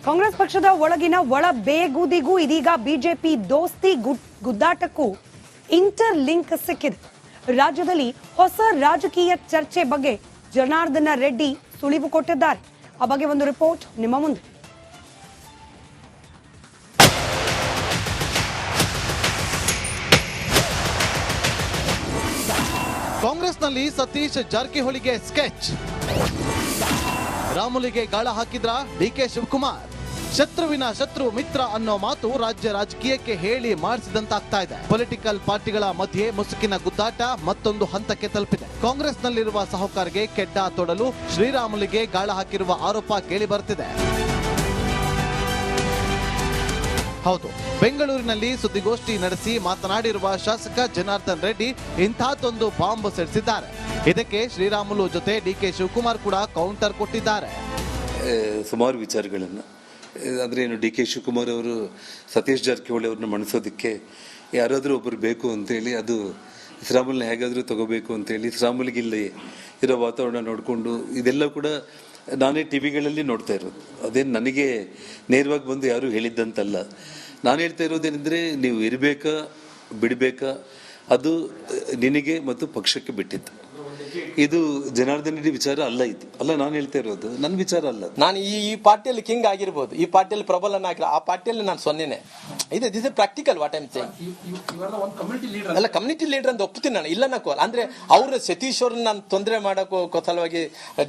ಕಾಂಗ್ರೆಸ್ ಪಕ್ಷದ ಒಳಗಿನ ಒಳ ಬೇಗುದಿಗೂ ಇದೀಗ ಬಿಜೆಪಿ ದೋಸ್ತಿ ಗುದ್ದಾಟಕ್ಕೂ ಇಂಟರ್ ಲಿಂಕ್ ಸಿಕ್ಕಿದೆ. ರಾಜ್ಯದಲ್ಲಿ ಹೊಸ ರಾಜಕೀಯ ಚರ್ಚೆ ಬಗ್ಗೆ ಜನಾರ್ದನ ರೆಡ್ಡಿ ಸುಳಿವು ಕೊಟ್ಟಿದ್ದಾರೆ. ಆ ಬಗ್ಗೆ ಒಂದು ರಿಪೋರ್ಟ್ ನಿಮ್ಮ ಮುಂದೆ. ಕಾಂಗ್ರೆಸ್ನಲ್ಲಿ ಸತೀಶ್ ಜಾರಕಿಹೊಳಿಗೆ ಸ್ಕೆಚ್, ರಾಮುಲಿಗೆ ಗಾಳ ಹಾಕಿದ್ರ ಡಿಕೆ ಶಿವಕುಮಾರ್. ಶತ್ರುವಿನ ಶತ್ರು ಮಿತ್ರ ಅನ್ನೋ ಮಾತು ರಾಜ್ಯ ರಾಜಕೀಯಕ್ಕೆ ಹೇಳಿ ಮಾಡಿಸಿದಂತಾಗ್ತಾ ಇದೆ. ಪೊಲಿಟಿಕಲ್ ಪಾರ್ಟಿಗಳ ಮಧ್ಯೆ ಮುಸುಕಿನ ಗುದ್ದಾಟ ಮತ್ತೊಂದು ಹಂತಕ್ಕೆ ತಲುಪಿದೆ. ಕಾಂಗ್ರೆಸ್ನಲ್ಲಿರುವ ಸಹಕಾರಿಗೆ ಕೆಡ್ಡ ತೊಡಲು ಶ್ರೀರಾಮುಲಿಗೆ ಗಾಳ ಹಾಕಿರುವ ಆರೋಪ ಕೇಳಿ ಬರ್ತಿದೆ. ಹೌದು, ಬೆಂಗಳೂರಿನಲ್ಲಿ ಸುದ್ದಿಗೋಷ್ಠಿ ನಡೆಸಿ ಮಾತನಾಡಿರುವ ಶಾಸಕ ಜನಾರ್ದನ್ ರೆಡ್ಡಿ ಇಂಥದ್ದೊಂದು ಬಾಂಬ್ ಸಿಡಿಸಿದ್ದಾರೆ. ಇದಕ್ಕೆ ಶ್ರೀರಾಮುಲು ಜೊತೆ ಡಿಕೆ ಶಿವಕುಮಾರ್ ಕೂಡ ಕೌಂಟರ್ ಕೊಟ್ಟಿದ್ದಾರೆ. ಸುಮಾರು ವಿಚಾರಗಳನ್ನು ಅಂದರೆ ಏನು, ಡಿ ಕೆ ಶಿವಕುಮಾರ್ ಅವರು ಸತೀಶ್ ಜಾರಕಿಹೊಳಿ ಅವ್ರನ್ನ ಮಣಿಸೋದಕ್ಕೆ ಯಾರಾದರೂ ಒಬ್ಬರು ಬೇಕು ಅಂತೇಳಿ, ಅದು ಶ್ರೀರಾಮುಲನ್ನ ಹೇಗಾದರೂ ತಗೋಬೇಕು ಅಂತೇಳಿ ಶ್ರೀರಾಮುಲಿಗೆ ಇಲ್ಲಿ ಇರೋ ವಾತಾವರಣ ನೋಡಿಕೊಂಡು ಇದೆಲ್ಲ ಕೂಡ ನಾನೇ ಟಿ ವಿಗಳಲ್ಲಿ ನೋಡ್ತಾ ಇರೋದು. ಅದೇನು ನನಗೆ ನೇರವಾಗಿ ಬಂದು ಯಾರೂ ಹೇಳಿದ್ದಂತಲ್ಲ. ನಾನು ಹೇಳ್ತಾ ಇರೋದೇನೆಂದರೆ, ನೀವು ಇರಬೇಕಾ ಬಿಡಬೇಕಾ ಅದು ನಿನಗೆ ಮತ್ತು ಪಕ್ಷಕ್ಕೆ ಬಿಟ್ಟಿದ್ದು. ಇದು ಜನಾರ್ದನ್ ರೆಡ್ಡಿ ವಿಚಾರ ಅಲ್ಲ, ಇದು ಅಲ್ಲ ನಾನು ಹೇಳ್ತಾ ಇರೋದು, ನನ್ನ ವಿಚಾರ ಅಲ್ಲ. ನಾನು ಈ ಪಾರ್ಟಿಯಲ್ಲಿ ಕಿಂಗ್ ಆಗಿರ್ಬೋದು, ಈ ಪಾರ್ಟಿಯಲ್ಲಿ ಪ್ರಬಲನ ಆಗಿರೋ, ಆ ಪಾರ್ಟಿಯಲ್ಲಿ ನಾನು ಸೊನ್ನೆನೆ. ಇದು this is practical what I'm saying. ಅಲ್ಲ, ಕಮ್ಯುನಿಟಿ ಲೀಡರ್ ಅಂತ ಒಪ್ತೀನಿ ನಾನು, ಇಲ್ಲ ನಕ್ಕೋ. ಅಂದ್ರೆ ಅವ್ರ ಸತೀಶ್ ಅವ್ರನ್ನ ನಾನು ತೊಂದರೆ ಮಾಡೋಕ್ಕೋ ಸಲುವಾಗಿ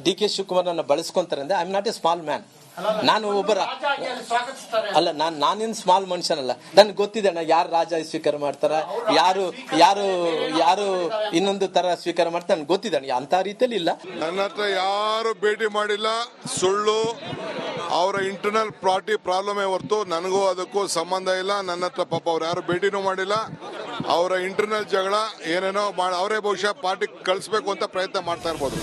ಡಿ ಕೆ ಶಿವಕುಮಾರ್ ನನ್ನ ಬಳಸ್ಕೊಂತಾರೆ ಅಂದ್ರೆ I am not A small man. ನಾನು ಒಬ್ಬರ ಅಲ್ಲ, ನಾನೇನು ಸ್ಮಾಲ್ ಮನುಷ್ಯನಲ್ಲ. ನನ್ಗೆ ಗೊತ್ತಿದೆ ಯಾರು ರಾಜ ಸ್ವೀಕಾರ ಮಾಡ್ತಾರ, ಯಾರು ಯಾರು ಯಾರು ಇನ್ನೊಂದು ತರ ಸ್ವೀಕಾರ ಮಾಡ್ತಾರೆ ನನ್ಗೆ ಗೊತ್ತಿದೆ. ಅಂತ ರೀತಿಯಲ್ಲಿ ಇಲ್ಲ. ನನ್ನ ಹತ್ರ ಯಾರು ಭೇಟಿ ಮಾಡಿಲ್ಲ, ಸುಳ್ಳು. ಅವರ ಇಂಟರ್ನಲ್ ಪಾರ್ಟಿ ಪ್ರಾಬ್ಲಮೇ ಹೊರತು ನನಗೂ ಅದಕ್ಕೂ ಸಂಬಂಧ ಇಲ್ಲ. ನನ್ನ ಹತ್ರ ಪಾಪ ಅವ್ರು ಯಾರು ಭೇಟಿನೂ ಮಾಡಿಲ್ಲ. ಅವರ ಇಂಟರ್ನಲ್ ಜಗಳ ಏನೇನೋ ಅವರೇ ಬಹುಶಃ ಪಾರ್ಟಿ ಕಳಿಸ್ಬೇಕು ಅಂತ ಪ್ರಯತ್ನ ಮಾಡ್ತಾ ಇರ್ಬೋದು.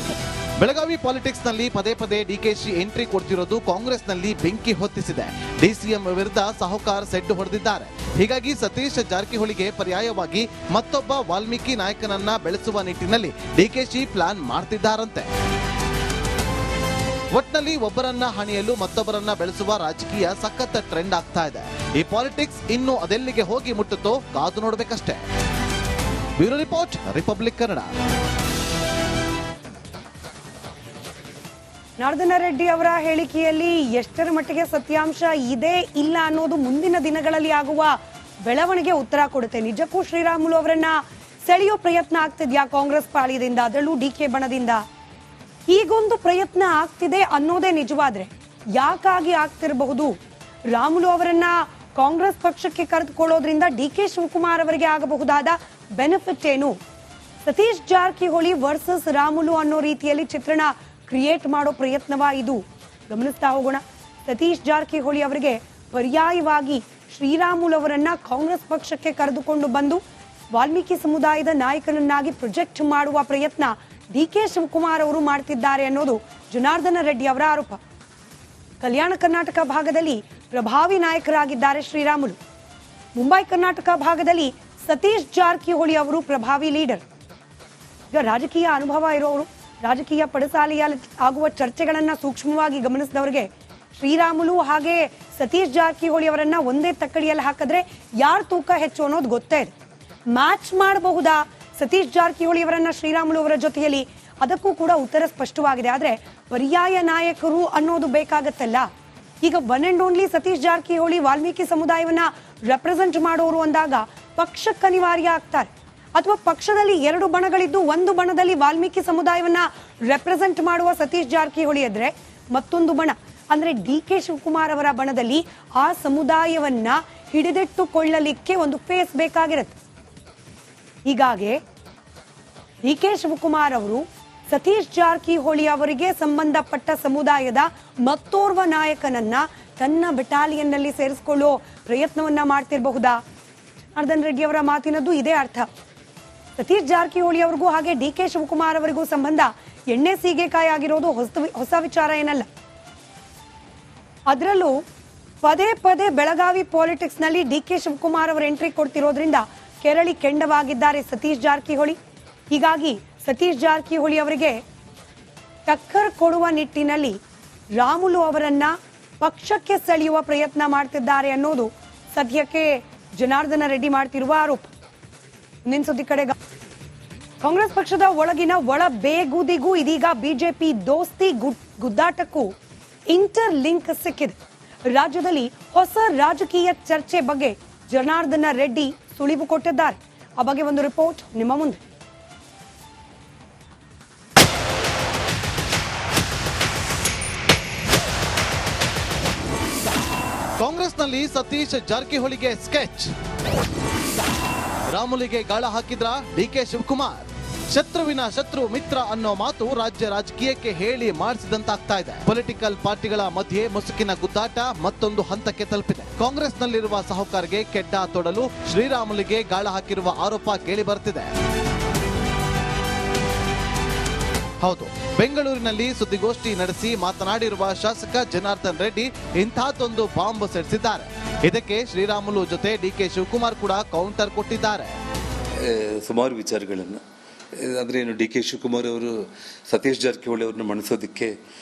ಬೆಳಗಾವಿ ಪಾಲಿಟಿಕ್ಸ್ ನಲ್ಲಿ ಪದೇ ಪದೇ ಡಿಕೆಶಿ ಎಂಟ್ರಿ ಕೊಡ್ತಿರೋದು ಕಾಂಗ್ರೆಸ್ನಲ್ಲಿ ಬೆಂಕಿ ಹೊತ್ತಿಸಿದೆ. ಡಿಸಿಎಂ ವಿರುದ್ಧ ಸಾಹುಕಾರ್ ಸೆಡ್ಡು ಹೊಡೆದಿದ್ದಾರೆ. ಹೀಗಾಗಿ ಸತೀಶ್ ಜಾರಕಿಹೊಳಿಗೆ ಪರ್ಯಾಯವಾಗಿ ಮತ್ತೊಬ್ಬ ವಾಲ್ಮೀಕಿ ನಾಯಕನನ್ನ ಬೆಳೆಸುವ ನಿಟ್ಟಿನಲ್ಲಿ ಡಿಕೆಶಿ ಪ್ಲಾನ್ ಮಾಡ್ತಿದ್ದಾರಂತೆ. ಒಟ್ನಲ್ಲಿ ಒಬ್ಬರನ್ನ ಹಣಿಯಲು ಮತ್ತೊಬ್ಬರನ್ನ ಬೆಳೆಸುವ ರಾಜಕೀಯ ಸಖತ್ ಟ್ರೆಂಡ್ ಆಗ್ತಾ ಇದೆ. ಈ ಪಾಲಿಟಿಕ್ಸ್ ಇನ್ನು ಅದೆಲ್ಲಿಗೆ ಹೋಗಿ ಮುಟ್ಟುತ್ತೋ ಕಾದು ನೋಡ್ಬೇಕಷ್ಟೇ. Bureau report, Republic Kannada. Janardhana Reddy ಅವರ ಹೇಳಿಕೆಯಲ್ಲಿ ಎಷ್ಟರ ಮಟ್ಟಿಗೆ ಸತ್ಯಾಂಶ ಇದೆ ಇಲ್ಲ ಅನ್ನೋದು ಮುಂದಿನ ದಿನಗಳಲ್ಲಿ ಆಗುವ ಬೆಳವಣಿಗೆ ಉತ್ತರ ಕೊಡುತ್ತೆ. ನಿಜಕ್ಕೂ ಶ್ರೀರಾಮುಲು ಅವರನ್ನ ಸೆಳೆಯೋ ಪ್ರಯತ್ನ ಆಗ್ತಿದ್ಯಾ ಕಾಂಗ್ರೆಸ್ ಪಾಳ್ಯದಿಂದ, ಅದರಲ್ಲೂ ಡಿಕೆ ಬಣದಿಂದ? ಹೀಗೊಂದು ಪ್ರಯತ್ನ ಆಗ್ತಿದೆ ಅನ್ನೋದೇ ನಿಜವಾದ್ರೆ ಯಾಕಾಗಿ ಆಗ್ತಿರಬಹುದು? ರಾಮುಲು ಅವರನ್ನ ಕಾಂಗ್ರೆಸ್ ಪಕ್ಷಕ್ಕೆ ಕರೆದುಕೊಳ್ಳೋದ್ರಿಂದ ಡಿಕೆ ಶಿವಕುಮಾರ್ ಅವರಿಗೆ ಆಗಬಹುದಾದ ಬೆನಿಫಿಟ್ ಏನು? ಸತೀಶ್ ಜಾರಕಿಹೊಳಿ ವರ್ಸಸ್ ರಾಮುಲು ಅನ್ನೋ ರೀತಿಯಲ್ಲಿ ಚಿತ್ರಣ ಕ್ರಿಯೇಟ್ ಮಾಡೋ ಪ್ರಯತ್ನವಾ ಇದು? ಗಮನಿಸ್ತಾ ಹೋಗೋಣ. ಸತೀಶ್ ಜಾರಕಿಹೊಳಿ ಅವರಿಗೆ ಪರ್ಯಾಯವಾಗಿ ಶ್ರೀರಾಮುಲು ಅವರನ್ನ ಕಾಂಗ್ರೆಸ್ ಪಕ್ಷಕ್ಕೆ ಕರೆದುಕೊಂಡು ಬಂದು ವಾಲ್ಮೀಕಿ ಸಮುದಾಯದ ನಾಯಕನನ್ನಾಗಿ ಪ್ರೊಜೆಕ್ಟ್ ಮಾಡುವ ಪ್ರಯತ್ನ ಡಿಕೆ ಶಿವಕುಮಾರ್ ಅವರು ಮಾಡ್ತಿದ್ದಾರೆ ಅನ್ನೋದು ಜನಾರ್ದನ ರೆಡ್ಡಿ ಅವರ ಆರೋಪ. ಕಲ್ಯಾಣ ಕರ್ನಾಟಕ ಭಾಗದಲ್ಲಿ ಪ್ರಭಾವಿ ನಾಯಕರಾಗಿದ್ದಾರೆ ಶ್ರೀರಾಮುಲು. ಮುಂಬೈ ಕರ್ನಾಟಕ ಭಾಗದಲ್ಲಿ ಸತೀಶ್ ಜಾರಕಿಹೊಳಿ ಅವರು ಪ್ರಭಾವಿ ಲೀಡರ್. ಈಗ ರಾಜಕೀಯ ಅನುಭವ ಇರೋರು, ರಾಜಕೀಯ ಪಡಸಾಲೆಯಲ್ಲಿ ಆಗುವ ಚರ್ಚೆಗಳನ್ನ ಸೂಕ್ಷ್ಮವಾಗಿ ಗಮನಿಸಿದವರಿಗೆ ಶ್ರೀರಾಮುಲು ಹಾಗೆ ಸತೀಶ್ ಜಾರಕಿಹೊಳಿ ಅವರನ್ನ ಒಂದೇ ತಕ್ಕಡಿಯಲ್ಲಿ ಹಾಕಿದ್ರೆ ಯಾರು ತೂಕ ಹೆಚ್ಚು ಅನ್ನೋದು ಗೊತ್ತೇ ಇದೆ. ಮ್ಯಾಚ್ ಮಾಡಬಹುದಾ ಸತೀಶ್ ಜಾರಕಿಹೊಳಿ ಅವರನ್ನ ಶ್ರೀರಾಮುಲು ಅವರ ಜೊತೆಯಲ್ಲಿ? ಅದಕ್ಕೂ ಕೂಡ ಉತ್ತರ ಸ್ಪಷ್ಟವಾಗಿದೆ. ಆದ್ರೆ ಪರ್ಯಾಯ ನಾಯಕರು ಅನ್ನೋದು ಬೇಕಾಗತ್ತಲ್ಲ. ಈಗ one and only Satish Jarkiholi Valmiki ಸಮುದಾಯವನ್ನ ರೆಪ್ರೆಸೆಂಟ್ ಮಾಡೋರು ಅಂದಾಗ ಪಕ್ಷಕ್ಕೆ ಅನಿವಾರ್ಯ ಆಗ್ತಾರೆ. ಅಥವಾ ಪಕ್ಷದಲ್ಲಿ ಎರಡು ಬಣಗಳಿದ್ದು ಒಂದು ಬಣದಲ್ಲಿ ವಾಲ್ಮೀಕಿ ಸಮುದಾಯವನ್ನ ರೆಪ್ರೆಸೆಂಟ್ ಮಾಡುವ ಸತೀಶ್ ಜಾರಕಿಹೊಳಿ ಇದ್ರೆ ಮತ್ತೊಂದು ಬಣ ಅಂದ್ರೆ ಡಿ ಕೆ ಶಿವಕುಮಾರ್ ಅವರ ಬಣದಲ್ಲಿ ಆ ಸಮುದಾಯವನ್ನ ಹಿಡಿದಿಟ್ಟುಕೊಳ್ಳಲಿಕ್ಕೆ ಒಂದು ಫೇಸ್ ಬೇಕಾಗಿರುತ್ತೆ. ಹೀಗಾಗಿ ಡಿ ಕೆ ಶಿವಕುಮಾರ್ ಅವರು ಸತೀಶ್ ಜಾರಕಿಹೊಳಿ ಅವರಿಗೆ ಸಂಬಂಧಪಟ್ಟ ಸಮುದಾಯದ ಮತ್ತೋರ್ವ ನಾಯಕನನ್ನ ತನ್ನ ಬೆಟಾಲಿಯನ್ನಲ್ಲಿ ಸೇರಿಸಿಕೊಳ್ಳೋ ಪ್ರಯತ್ನವನ್ನ ಮಾಡ್ತಿರಬಹುದಾ? ಜನಾರ್ದನ್ ರೆಡ್ಡಿ ಅವರ ಮಾತಿನದ್ದು ಇದೇ ಅರ್ಥ. ಸತೀಶ್ ಜಾರಕಿಹೊಳಿ ಅವರಿಗೂ ಹಾಗೆ ಡಿ ಕೆ ಶಿವಕುಮಾರ್ ಅವರಿಗೂ ಸಂಬಂಧ ಎಣ್ಣೆ ಸೀಗೆಕಾಯಿ ಆಗಿರೋದು ಹೊಸ ವಿಚಾರ ಏನಲ್ಲ. ಅದರಲ್ಲೂ ಪದೇ ಪದೇ ಬೆಳಗಾವಿ ಪಾಲಿಟಿಕ್ಸ್ ನಲ್ಲಿ ಡಿ ಕೆ ಶಿವಕುಮಾರ್ ಅವರು ಎಂಟ್ರಿ ಕೊಡ್ತಿರೋದ್ರಿಂದ ಕೆರಳಿ ಕೆಂಡವಾಗಿದ್ದಾರೆ ಸತೀಶ್ ಜಾರಕಿಹೊಳಿ. ಹೀಗಾಗಿ ಸತೀಶ್ ಜಾರಕಿಹೊಳಿ ಅವರಿಗೆ ಟಕ್ಕರ್ ಕೊಡುವ ನಿಟ್ಟಿನಲ್ಲಿ ರಾಮುಲು ಅವರನ್ನ ಪಕ್ಷಕ್ಕೆ ಸೆಳೆಯುವ ಪ್ರಯತ್ನ ಮಾಡ್ತಿದ್ದಾರೆ ಅನ್ನೋದು ಸದ್ಯಕ್ಕೆ ಜನಾರ್ದನ ರೆಡ್ಡಿ ಮಾಡ್ತಿರುವ ಆರೋಪ. ಮುಂದಿನ ಸುದ್ದಿ ಕಡೆ ಕಾಂಗ್ರೆಸ್ ಪಕ್ಷದ ಒಳಗಿನ ಒಳ ಬೇಗುದಿಗೂ ಇದೀಗ ಬಿಜೆಪಿ ದೋಸ್ತಿ ಗುದ್ದಾಟಕ್ಕೂ ಇಂಟರ್ ಲಿಂಕ್ ಸಿಕ್ಕಿದೆ. ರಾಜ್ಯದಲ್ಲಿ ಹೊಸ ರಾಜಕೀಯ ಚರ್ಚೆ ಬಗ್ಗೆ ಜನಾರ್ದನ ರೆಡ್ಡಿ ಸುಳಿವು ಕೊಟ್ಟಿದ್ದಾರೆ. ಆ ಬಗ್ಗೆ ಒಂದು ರಿಪೋರ್ಟ್ ನಿಮ್ಮ ಮುಂದೆ. ಕಾಂಗ್ರೆಸ್ನಲ್ಲಿ ಸತೀಶ್ ಜಾರಕಿಹೊಳಿಗೆ ಸ್ಕೆಚ್, ರಾಮುಲಿಗೆ ಗಾಳ ಹಾಕಿದ್ರ ಡಿಕೆ ಶಿವಕುಮಾರ್. ಶತ್ರುವಿನ ಶತ್ರು ಮಿತ್ರ ಅನ್ನೋ ಮಾತು ರಾಜ್ಯ ರಾಜಕೀಯಕ್ಕೆ ಹೇಳಿ ಮಾಡಿಸಿದಂತಾಗ್ತಾ ಇದೆ. ಪೊಲಿಟಿಕಲ್ ಪಾರ್ಟಿಗಳ ಮಧ್ಯೆ ಮುಸುಕಿನ ಗುದ್ದಾಟ ಮತ್ತೊಂದು ಹಂತಕ್ಕೆ ತಲುಪಿದೆ. ಕಾಂಗ್ರೆಸ್ನಲ್ಲಿರುವ ಸಹಕಾರಿಗೆ ಕೆಡ್ಡ ತೊಡಲು ಶ್ರೀರಾಮುಲಿಗೆ ಗಾಳ ಹಾಕಿರುವ ಆರೋಪ ಕೇಳಿ ಬರ್ತಿದೆ. ಹೌದು, ಬೆಂಗಳೂರಿನಲ್ಲಿ ಸುದ್ದಿಗೋಷ್ಠಿ ನಡೆಸಿ ಮಾತನಾಡಿರುವ ಶಾಸಕ ಜನಾರ್ದನ್ ರೆಡ್ಡಿ ಇಂಥದ್ದೊಂದು ಬಾಂಬ್ ಸಿಡಿಸಿದ್ದಾರೆ. ಇದಕ್ಕೆ ಶ್ರೀರಾಮುಲು ಜೊತೆ ಡಿಕೆ ಶಿವಕುಮಾರ್ ಕೂಡ ಕೌಂಟರ್ ಕೊಟ್ಟಿದ್ದಾರೆ. ಸುಮಾರು ವಿಚಾರಗಳನ್ನು ಅಂದರೆ ಏನು ಡಿ ಕೆ ಶಿವಕುಮಾರ್ ಅವರು ಸತೀಶ್ ಜಾರಕಿಹೊಳಿ ಅವ್ರನ್ನ ಮಣಿಸೋದಕ್ಕೆ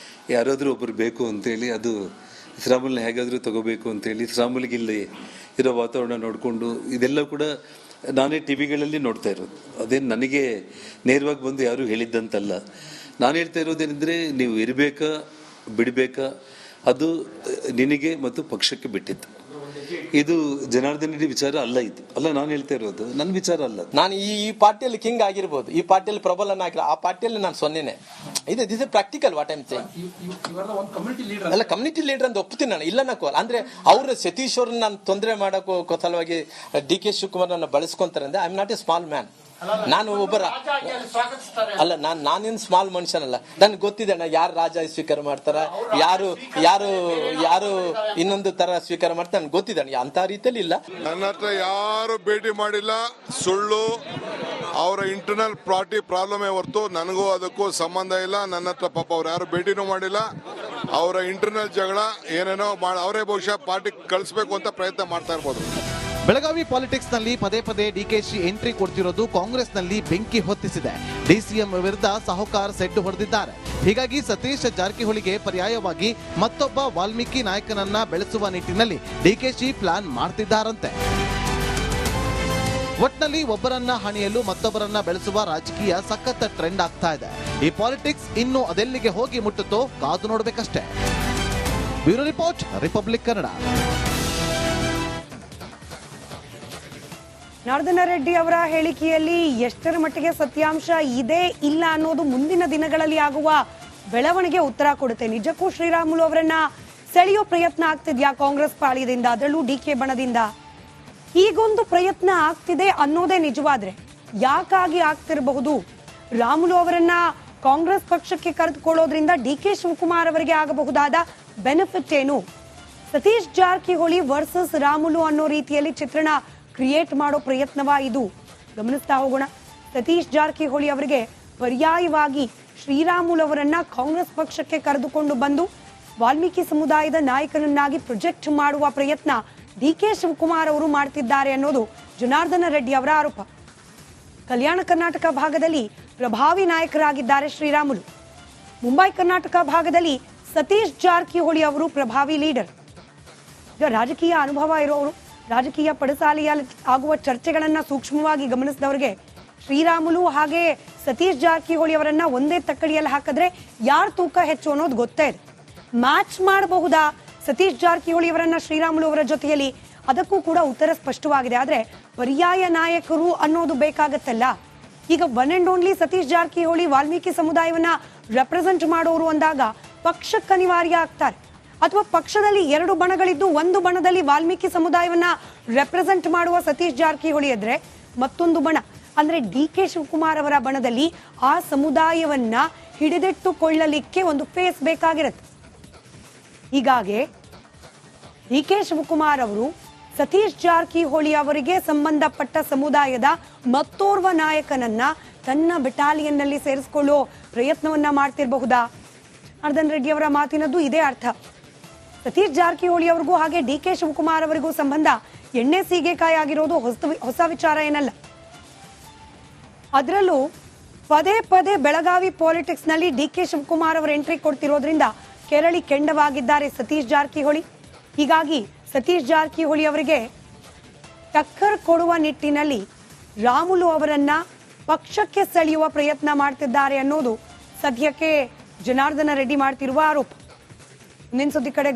ಯಾರಾದರೂ ಒಬ್ಬರು ಬೇಕು ಅಂತೇಳಿ, ಅದು ಶ್ರೀರಾಮುಲನ್ನ ಹೇಗಾದರೂ ತಗೋಬೇಕು ಅಂತೇಳಿ ಶ್ರೀರಾಮುಲಿಗೆ ಇಲ್ಲಿ ಇರೋ ವಾತಾವರಣ ನೋಡಿಕೊಂಡು ಇದೆಲ್ಲ ಕೂಡ ನಾನೇ ಟಿ ವಿಗಳಲ್ಲಿ ನೋಡ್ತಾ ಇರೋದು. ಅದೇನು ನನಗೆ ನೇರವಾಗಿ ಬಂದು ಯಾರೂ ಹೇಳಿದ್ದಂತಲ್ಲ. ನಾನು ಹೇಳ್ತಾ ಇರೋದೇನೆಂದರೆ, ನೀವು ಇರಬೇಕಾ ಬಿಡಬೇಕಾ ಅದು ನಿನಗೆ ಮತ್ತು ಪಕ್ಷಕ್ಕೆ ಬಿಟ್ಟಿತ್ತು. ಇದು ಜನಾರ್ದನ್ ರೆಡ್ಡಿ ವಿಚಾರ ಅಲ್ಲ. ಇದು ಅಲ್ಲ, ನಾನು ಹೇಳ್ತಾ ಇರೋದು ನನ್ನ ವಿಚಾರ ಅಲ್ಲ. ನಾನು ಈ ಪಾರ್ಟಿಯಲ್ಲಿ ಕಿಂಗ್ ಆಗಿರ್ಬೋದು, ಈ ಪಾರ್ಟಿಯಲ್ಲಿ ಪ್ರಬಲನ ಆಗಿಲ್ಲ, ಆ ಪಾರ್ಟಿಯಲ್ಲಿ ನಾನು ಸೊನ್ನೆನೆ. ಇದು this is practical what I'm saying. ಅಲ್ಲ, ಕಮ್ಯುನಿಟಿ ಲೀಡರ್ ಅಂತ ಒಪ್ತೀನಿ ನಾನು, ಇಲ್ಲ ಅನ್ನೋಲ್ಲ. ಅಂದ್ರೆ ಅವ್ರ ಸತೀಶ್ ಅವ್ರನ್ನ ನಾನು ತೊಂದರೆ ಮಾಡೋಕ್ಕೋ ಸಲುವಾಗಿ ಡಿ ಕೆ ಶಿವಕುಮಾರ್ ನನ್ನ ಬಳಸ್ಕೊಂತಾರೆ ಅಂದ್ರೆ I am not A small man. ನಾನು ಒಬ್ಬರ ಅಲ್ಲ, ನಾನೇನು ಸ್ಮಾಲ್ ಮನುಷ್ಯನಲ್ಲ. ನನ್ಗೆ ಗೊತ್ತಿದೆ ಯಾರು ರಾಜ ಸ್ವೀಕಾರ ಮಾಡ್ತಾರ, ಯಾರು ಯಾರು ಯಾರು ಇನ್ನೊಂದು ತರ ಸ್ವೀಕಾರ ಮಾಡ್ತಾರೆ ನನ್ಗೆ ಗೊತ್ತಿದೆ. ಅಂತ ರೀತಿಯಲ್ಲಿ ಇಲ್ಲ. ನನ್ನ ಹತ್ರ ಯಾರು ಭೇಟಿ ಮಾಡಿಲ್ಲ, ಸುಳ್ಳು. ಅವರ ಇಂಟರ್ನಲ್ ಪಾರ್ಟಿ ಪ್ರಾಬ್ಲಮ್ ಹೊರತು ನನಗೂ ಅದಕ್ಕೂ ಸಂಬಂಧ ಇಲ್ಲ. ನನ್ನ ಹತ್ರ ಪಾಪ ಅವ್ರು ಯಾರು ಭೇಟಿನೂ ಮಾಡಿಲ್ಲ. ಅವರ ಇಂಟರ್ನಲ್ ಜಗಳ ಏನೇನೋ ಅವರೇ ಬಹುಶಃ ಪಾರ್ಟಿ ಕಳಿಸ್ಬೇಕು ಅಂತ ಪ್ರಯತ್ನ ಮಾಡ್ತಾ ಇರ್ಬೋದು. ಬೆಳಗಾವಿ ಪಾಲಿಟಿಕ್ಸ್ ನಲ್ಲಿ ಪದೇ ಪದೇ ಡಿಕೆಶಿ ಎಂಟ್ರಿ ಕೊಡ್ತಿರೋದು ಕಾಂಗ್ರೆಸ್ನಲ್ಲಿ ಬೆಂಕಿ ಹೊತ್ತಿಸಿದೆ. ಡಿಸಿಎಂ ವಿರುದ್ಧ ಸಾಹುಕಾರ್ ಸೆಡ್ಡು ಹೊಡೆದಿದ್ದಾರೆ. ಹೀಗಾಗಿ ಸತೀಶ್ ಜಾರಕಿಹೊಳಿಗೆ ಪರ್ಯಾಯವಾಗಿ ಮತ್ತೊಬ್ಬ ವಾಲ್ಮೀಕಿ ನಾಯಕನನ್ನ ಬೆಳೆಸುವ ನಿಟ್ಟಿನಲ್ಲಿ ಡಿಕೆಶಿ ಪ್ಲಾನ್ ಮಾಡ್ತಿದ್ದಾರಂತೆ. ಒಟ್ನಲ್ಲಿ ಒಬ್ಬರನ್ನ ಹಣಿಯಲು ಮತ್ತೊಬ್ಬರನ್ನ ಬೆಳೆಸುವ ರಾಜಕೀಯ ಸಖತ್ ಟ್ರೆಂಡ್ ಆಗ್ತಾ ಇದೆ. ಈ ಪಾಲಿಟಿಕ್ಸ್ ಇನ್ನು ಅದೆಲ್ಲಿಗೆ ಹೋಗಿ ಮುಟ್ಟುತ್ತೋ ಕಾದು ನೋಡ್ಬೇಕಷ್ಟೇ. Bureau report, Republic Kannada. Janardhana Reddy ಅವರ ಹೇಳಿಕೆಯಲ್ಲಿ ಎಷ್ಟರ ಮಟ್ಟಿಗೆ ಸತ್ಯಾಂಶ ಇದೆ ಇಲ್ಲ ಅನ್ನೋದು ಮುಂದಿನ ದಿನಗಳಲ್ಲಿ ಆಗುವ ಬೆಳವಣಿಗೆ ಉತ್ತರ ಕೊಡುತ್ತೆ. ನಿಜಕ್ಕೂ ಶ್ರೀರಾಮುಲು ಅವರನ್ನ ಸೆಳೆಯೋ ಪ್ರಯತ್ನ ಆಗ್ತಿದ್ಯಾ ಕಾಂಗ್ರೆಸ್ ಪಾಳ್ಯದಿಂದ, ಅದರಲ್ಲೂ ಡಿಕೆ ಬಣದಿಂದ? ಹೀಗೊಂದು ಪ್ರಯತ್ನ ಆಗ್ತಿದೆ ಅನ್ನೋದೇ ನಿಜವಾದ್ರೆ ಯಾಕಾಗಿ ಆಗ್ತಿರಬಹುದು? ರಾಮುಲು ಅವರನ್ನ ಕಾಂಗ್ರೆಸ್ ಪಕ್ಷಕ್ಕೆ ಕರೆದುಕೊಳ್ಳೋದ್ರಿಂದ ಡಿಕೆ ಶಿವಕುಮಾರ್ ಅವರಿಗೆ ಆಗಬಹುದಾದ ಬೆನಿಫಿಟ್ ಏನು? ಸತೀಶ್ ಜಾರಕಿಹೊಳಿ ವರ್ಸಸ್ ರಾಮುಲು ಅನ್ನೋ ರೀತಿಯಲ್ಲಿ ಚಿತ್ರಣ ಕ್ರಿಯೇಟ್ ಮಾಡೋ ಪ್ರಯತ್ನವಾ ಇದು? ಗಮನಿಸ್ತಾ ಹೋಗೋಣ. ಸತೀಶ್ ಜಾರಕಿಹೊಳಿ ಅವರಿಗೆ ಪರ್ಯಾಯವಾಗಿ ಶ್ರೀರಾಮುಲು ಅವರನ್ನ ಕಾಂಗ್ರೆಸ್ ಪಕ್ಷಕ್ಕೆ ಕರೆದುಕೊಂಡು ಬಂದು ವಾಲ್ಮೀಕಿ ಸಮುದಾಯದ ನಾಯಕನನ್ನಾಗಿ ಪ್ರೊಜೆಕ್ಟ್ ಮಾಡುವ ಪ್ರಯತ್ನ ಡಿಕೆ ಶಿವಕುಮಾರ್ ಅವರು ಮಾಡ್ತಿದ್ದಾರೆ ಅನ್ನೋದು ಜನಾರ್ದನ ರೆಡ್ಡಿ ಅವರ ಆರೋಪ. ಕಲ್ಯಾಣ ಕರ್ನಾಟಕ ಭಾಗದಲ್ಲಿ ಪ್ರಭಾವಿ ನಾಯಕರಾಗಿದ್ದಾರೆ ಶ್ರೀರಾಮುಲು. ಮುಂಬೈ ಕರ್ನಾಟಕ ಭಾಗದಲ್ಲಿ ಸತೀಶ್ ಜಾರಕಿಹೊಳಿ ಅವರು ಪ್ರಭಾವಿ ಲೀಡರ್. ಈಗ ರಾಜಕೀಯ ಅನುಭವ ಇರೋರು, ರಾಜಕೀಯ ಪಡಸಾಲೆಯಲ್ಲಿ ಆಗುವ ಚರ್ಚೆಗಳನ್ನ ಸೂಕ್ಷ್ಮವಾಗಿ ಗಮನಿಸಿದವರಿಗೆ ಶ್ರೀರಾಮುಲು ಹಾಗೆ ಸತೀಶ್ ಜಾರಕಿಹೊಳಿ ಅವರನ್ನ ಒಂದೇ ತಕ್ಕಡಿಯಲ್ಲಿ ಹಾಕಿದ್ರೆ ಯಾರು ತೂಕ ಹೆಚ್ಚು ಅನ್ನೋದು ಗೊತ್ತೇ ಇದೆ. ಮ್ಯಾಚ್ ಮಾಡಬಹುದಾ ಸತೀಶ್ ಜಾರಕಿಹೊಳಿ ಅವರನ್ನ ಶ್ರೀರಾಮುಲು ಅವರ ಜೊತೆಯಲ್ಲಿ? ಅದಕ್ಕೂ ಕೂಡ ಉತ್ತರ ಸ್ಪಷ್ಟವಾಗಿದೆ. ಆದ್ರೆ ಪರ್ಯಾಯ ನಾಯಕರು ಅನ್ನೋದು ಬೇಕಾಗತ್ತಲ್ಲ. ಈಗ one and only Satish Jarkiholi Valmiki ಸಮುದಾಯವನ್ನ ರೆಪ್ರೆಸೆಂಟ್ ಮಾಡೋರು ಅಂದಾಗ ಪಕ್ಷಕ್ಕೆ ಅನಿವಾರ್ಯ ಆಗ್ತಾರೆ. ಅಥವಾ ಪಕ್ಷದಲ್ಲಿ ಎರಡು ಬಣಗಳಿದ್ದು ಒಂದು ಬಣದಲ್ಲಿ ವಾಲ್ಮೀಕಿ ಸಮುದಾಯವನ್ನ ರೆಪ್ರೆಸೆಂಟ್ ಮಾಡುವ ಸತೀಶ್ ಜಾರಕಿಹೊಳಿ ಇದ್ರೆ ಮತ್ತೊಂದು ಬಣ ಅಂದ್ರೆ ಡಿ ಕೆ ಶಿವಕುಮಾರ್ ಅವರ ಬಣದಲ್ಲಿ ಆ ಸಮುದಾಯವನ್ನ ಹಿಡಿದಿಟ್ಟುಕೊಳ್ಳಲಿಕ್ಕೆ ಒಂದು ಫೇಸ್ ಬೇಕಾಗಿರುತ್ತೆ. ಹೀಗಾಗಿ ಡಿ ಕೆ ಶಿವಕುಮಾರ್ ಅವರು ಸತೀಶ್ ಜಾರಕಿಹೊಳಿ ಅವರಿಗೆ ಸಂಬಂಧಪಟ್ಟ ಸಮುದಾಯದ ಮತ್ತೋರ್ವ ನಾಯಕನನ್ನ ತನ್ನ ಬೆಟಾಲಿಯನ್ನಲ್ಲಿ ಸೇರಿಸಿಕೊಳ್ಳೋ ಪ್ರಯತ್ನವನ್ನ ಮಾಡ್ತಿರಬಹುದಾ? ಜನಾರ್ದನ್ ರೆಡ್ಡಿ ಅವರ ಮಾತಿನದ್ದು ಇದೇ ಅರ್ಥ. ಸತೀಶ್ ಜಾರಕಿಹೊಳಿ ಅವರಿಗೂ ಹಾಗೆ ಡಿ ಕೆ ಶಿವಕುಮಾರ್ ಅವರಿಗೂ ಸಂಬಂಧ ಎಣ್ಣೆ ಸೀಗೆಕಾಯಿ ಆಗಿರೋದು ಹೊಸ ವಿಚಾರ ಏನಲ್ಲ. ಅದರಲ್ಲೂ ಪದೇ ಪದೇ ಬೆಳಗಾವಿ ಪಾಲಿಟಿಕ್ಸ್ ನಲ್ಲಿ ಡಿ ಕೆ ಶಿವಕುಮಾರ್ ಅವರ ಎಂಟ್ರಿ ಕೊಡ್ತಿರೋದ್ರಿಂದ ಕೆರಳಿ ಕೆಂಡವಾಗಿದ್ದಾರೆ ಸತೀಶ್ ಜಾರಕಿಹೊಳಿ. ಹೀಗಾಗಿ ಸತೀಶ್ ಜಾರಕಿಹೊಳಿ ಅವರಿಗೆ ಟಕ್ಕರ್ ಕೊಡುವ ನಿಟ್ಟಿನಲ್ಲಿ ರಾಮುಲು ಅವರನ್ನ ಪಕ್ಷಕ್ಕೆ ಸೆಳೆಯುವ ಪ್ರಯತ್ನ ಮಾಡ್ತಿದ್ದಾರೆ ಅನ್ನೋದು ಸದ್ಯಕ್ಕೆ ಜನಾರ್ದನ ರೆಡ್ಡಿ ಮಾಡ್ತಿರುವ ಆರೋಪ. ಮುಂದಿನ ಸುದ್ದಿ ಕಡೆ